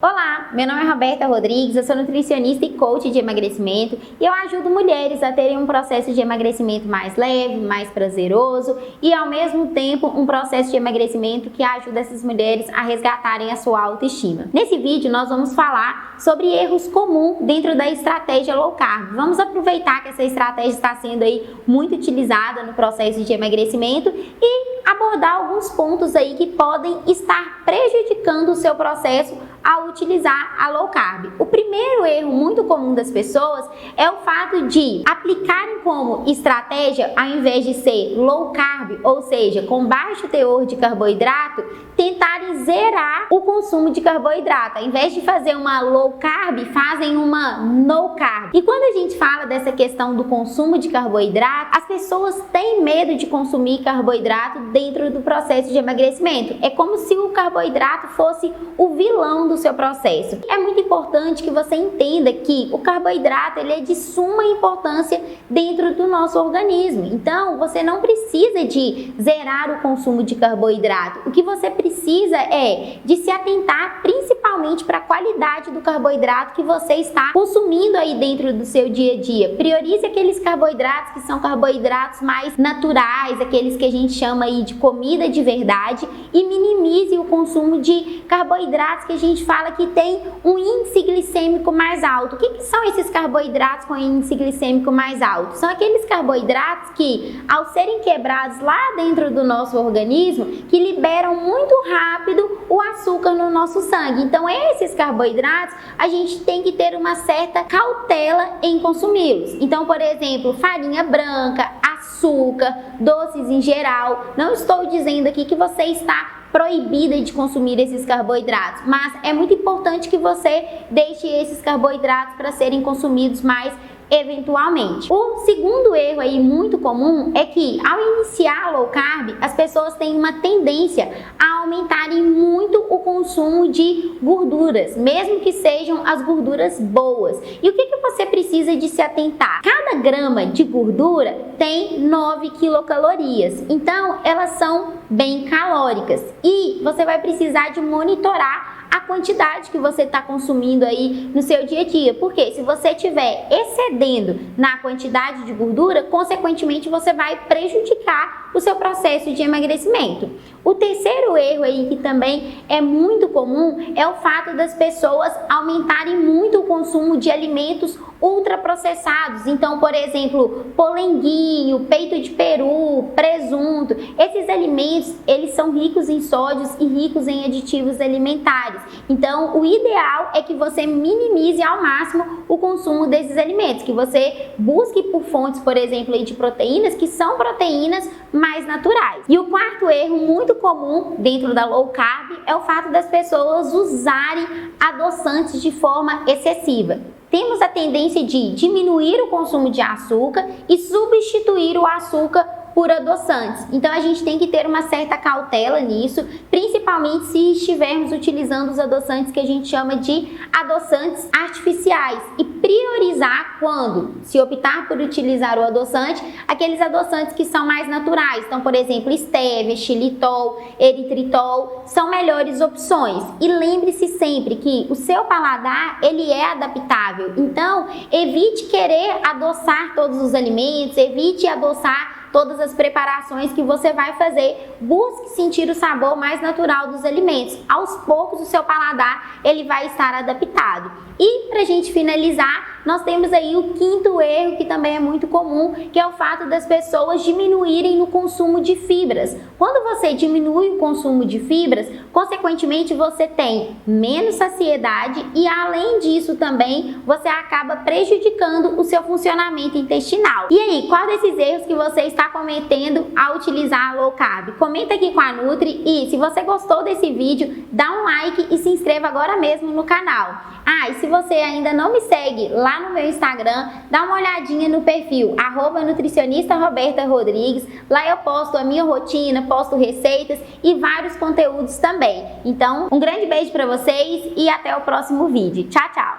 Olá, meu nome é Roberta Rodrigues, eu sou nutricionista e coach de emagrecimento e eu ajudo mulheres a terem um processo de emagrecimento mais leve, mais prazeroso e ao mesmo tempo um processo de emagrecimento que ajuda essas mulheres a resgatarem a sua autoestima. Nesse vídeo nós vamos falar sobre erros comuns dentro da estratégia low carb. Vamos aproveitar que essa estratégia está sendo aí muito utilizada no processo de emagrecimento e abordar alguns pontos aí que podem estar prejudicando o seu processo ao utilizar a low carb. O primeiro erro muito comum das pessoas é o fato de aplicarem como estratégia, ao invés de ser low carb, ou seja, com baixo teor de carboidrato, tentarem zerar o consumo de carboidrato. Ao invés de fazer uma low carb, fazem uma no carb. E quando a gente fala dessa questão do consumo de carboidrato, as pessoas têm medo de consumir carboidrato dentro do processo de emagrecimento. É como se o carboidrato fosse o vilão do seu processo. É muito importante que você entenda que o carboidrato ele é de suma importância dentro do nosso organismo. Então, você não precisa de zerar o consumo de carboidrato. O que você precisa é de se atentar principalmente para a qualidade do carboidrato que você está consumindo aí dentro do seu dia a dia. Priorize aqueles carboidratos que são carboidratos mais naturais, aqueles que a gente chama aí de comida de verdade, e minimize o consumo de carboidratos que a gente fala que tem um índice glicêmico mais alto. O que são esses carboidratos com índice glicêmico mais alto? São aqueles carboidratos que, ao serem quebrados lá dentro do nosso organismo, que liberam muito rápido o açúcar no nosso sangue. Então, esses carboidratos, a gente tem que ter uma certa cautela em consumi-los. Então, por exemplo, farinha branca, açúcar, doces em geral. Não estou dizendo aqui que você está proibida de consumir esses carboidratos, mas é muito importante que você deixe esses carboidratos para serem consumidos mais eventualmente. O segundo erro aí muito comum é que ao iniciar a low carb, as pessoas têm uma tendência a aumentarem muito o consumo de gorduras, mesmo que sejam as gorduras boas. E o que você precisa de se atentar? Cada grama de gordura tem 9 quilocalorias, então elas são bem calóricas e você vai precisar de monitorar a quantidade que você está consumindo aí no seu dia a dia, porque se você estiver excedendo na quantidade de gordura, consequentemente você vai prejudicar o seu processo de emagrecimento. O terceiro erro aí que também é muito comum é o fato das pessoas aumentarem muito o consumo de alimentos ultraprocessados. Então, por exemplo, polenguinho, peito de peru, presunto, esses alimentos, eles são ricos em sódios e ricos em aditivos alimentares. Então, o ideal é que você minimize ao máximo o consumo desses alimentos, que você busque por fontes, por exemplo, de proteínas, que são proteínas mais naturais. E o quarto erro muito comum dentro da low carb é o fato das pessoas usarem adoçantes de forma excessiva. Temos a tendência de diminuir o consumo de açúcar e substituir o açúcar por adoçantes. Então a gente tem que ter uma certa cautela nisso, principalmente se estivermos utilizando os adoçantes que a gente chama de adoçantes artificiais, e priorizar quando se optar por utilizar o adoçante, aqueles adoçantes que são mais naturais. Então, por exemplo, estévia, xilitol, eritritol são melhores opções. E lembre-se sempre que o seu paladar ele é adaptável. Então, evite querer adoçar todos os alimentos, evite adoçar todas as preparações que você vai fazer. Busque sentir o sabor mais natural dos alimentos. Aos poucos o seu paladar ele vai estar adaptado. E para a gente finalizar, nós temos aí o quinto erro que também é muito comum, que é o fato das pessoas diminuírem no consumo de fibras. Quando você diminui o consumo de fibras, consequentemente você tem menos saciedade e além disso também você acaba prejudicando o seu funcionamento intestinal. E aí, qual desses erros que você está cometendo ao utilizar a low carb? Comenta aqui com a Nutri e se você gostou desse vídeo, dá um like e se inscreva agora mesmo no canal. Ah, e se você ainda não me segue lá no meu Instagram, dá uma olhadinha no perfil @nutricionista_Roberta_Rodrigues. Lá eu posto a minha rotina, posto receitas e vários conteúdos também. Então, um grande beijo para vocês e até o próximo vídeo. Tchau, tchau!